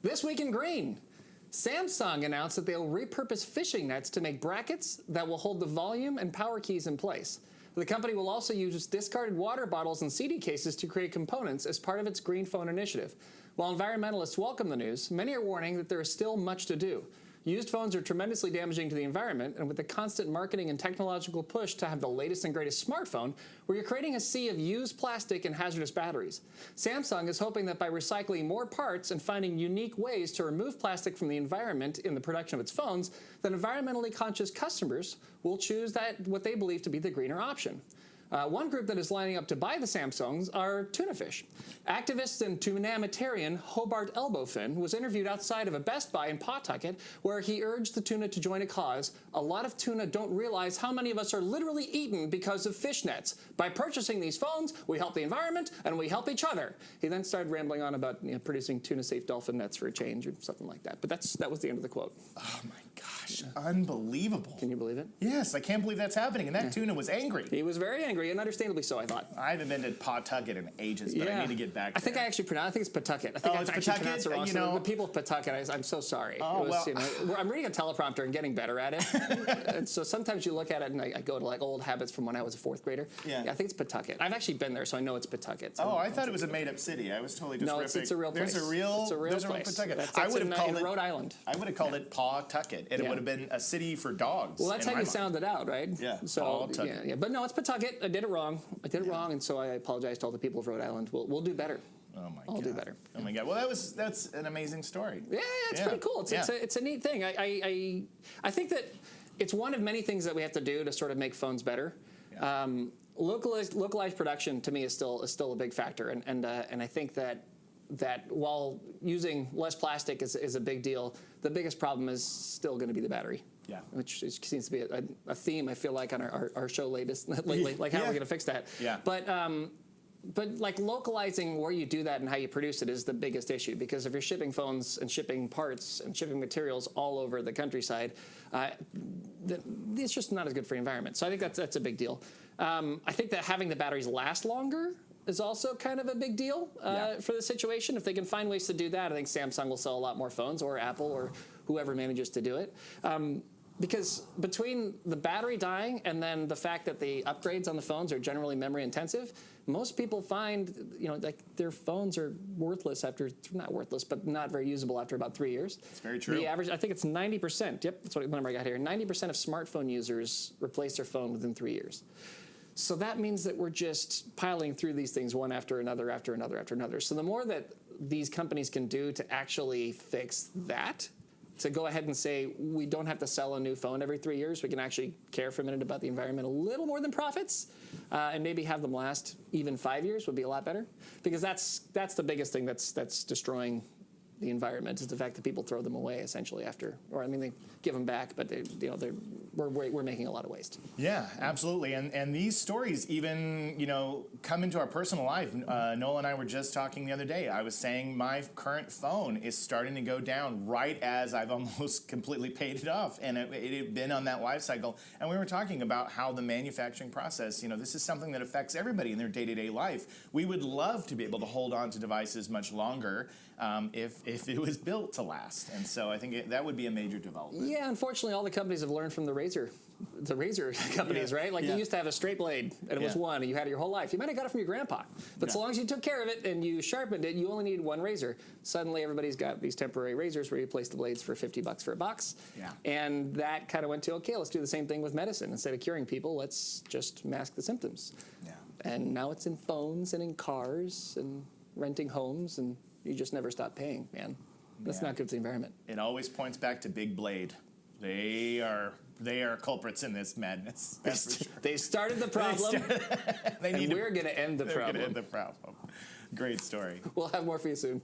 This week in green, Samsung announced that they'll repurpose fishing nets to make brackets that will hold the volume and power keys in place. The company will also use discarded water bottles and CD cases to create components as part of its green phone initiative. While environmentalists welcome the news, many are warning that there is still much to do. Used phones are tremendously damaging to the environment, and with the constant marketing and technological push to have the latest and greatest smartphone, we're creating a sea of used plastic and hazardous batteries. Samsung is hoping that by recycling more parts and finding unique ways to remove plastic from the environment in the production of its phones, that environmentally conscious customers will choose what they believe to be the greener option. One group that is lining up to buy the Samsungs are tuna fish. Activist and tunamitarian Hobart Elbowfin was interviewed outside of a Best Buy in Pawtucket, where he urged the tuna to join a cause. A lot of tuna don't realize how many of us are literally eaten because of fishnets. By purchasing these phones, we help the environment and we help each other. He then started rambling on about producing tuna-safe dolphin nets for a change or something like that. But that was the end of the quote. Oh my gosh, unbelievable. Can you believe it? Yes, I can't believe that's happening. And that tuna was angry. He was very angry, and understandably so, I thought. I haven't been to Pawtucket in ages, but I need to get back there. I think it's Pawtucket. I think I actually pronounced it wrong. So the people of Pawtucket, I'm so sorry. I'm reading a teleprompter and getting better at it. And so sometimes you look at it, and I go to like old habits from when I was a fourth grader. Yeah, I think it's Pawtucket. I've actually been there, so I know it's Pawtucket. So I thought it was a made-up city. I was totally just riffing. No, it's a real place. There's a real place. Pawtucket. I would have called it Rhode Island. I would have called it Pawtucket, and it would have been a city for dogs. Well, that's how you sound it out, right? Yeah. So but no, it's Pawtucket. I did it wrong. And so I apologize to all the people of Rhode Island. We'll do better. Oh my God. I'll do better. Oh my God. Well, that's an amazing story. Yeah, it's pretty cool. It's a neat thing. I think that it's one of many things that we have to do to sort of make phones better. Yeah. Localized production to me is still a big factor, and I think that while using less plastic is a big deal, the biggest problem is still going to be the battery. Yeah. Which seems to be a theme, I feel like, on our show lately. Like, how are we going to fix that? Yeah. But like localizing where you do that and how you produce it is the biggest issue, because if you're shipping phones and shipping parts and shipping materials all over the countryside, it's just not as good for the environment. So I think that's a big deal. I think that having the batteries last longer is also kind of a big deal for the situation. If they can find ways to do that, I think Samsung will sell a lot more phones, or Apple, or whoever manages to do it. Because between the battery dying and then the fact that the upgrades on the phones are generally memory intensive, most people find, like their phones are worthless not worthless, but not very usable after about 3 years. It's very true. The average, I think it's 90%. Yep, that's what number I got here. 90% of smartphone users replace their phone within 3 years. So that means that we're just piling through these things one after another, after another, after another. So the more that these companies can do to actually fix that, to go ahead and say, we don't have to sell a new phone every 3 years. We can actually care for a minute about the environment a little more than profits, and maybe have them last even 5 years would be a lot better. Because that's the biggest thing that's destroying the environment, is the fact that people throw them away essentially after, or they give them back, but we're making a lot of waste. Yeah, absolutely. And these stories even, come into our personal life. Noel and I were just talking the other day. I was saying my current phone is starting to go down right as I've almost completely paid it off. And it had been on that life cycle. And we were talking about how the manufacturing process, this is something that affects everybody in their day-to-day life. We would love to be able to hold on to devices much longer if it was built to last. And so I think that would be a major development. Yeah, unfortunately, all the companies have learned from the razor companies, right? Like you used to have a straight blade, and it was one, and you had it your whole life. You might have got it from your grandpa, but so long as you took care of it and you sharpened it, you only needed one razor. Suddenly, everybody's got these temporary razors where you place the blades for $50 for a box. Yeah. And that kind of went to, okay, let's do the same thing with medicine. Instead of curing people, let's just mask the symptoms. Yeah. And now it's in phones and in cars and renting homes, and you just never stop paying, man. That's not good for the environment. It always points back to Big Blade. They are culprits in this madness. That's for sure. They started the problem, and we're going to end the problem. We're going to end the problem. Great story. We'll have more for you soon.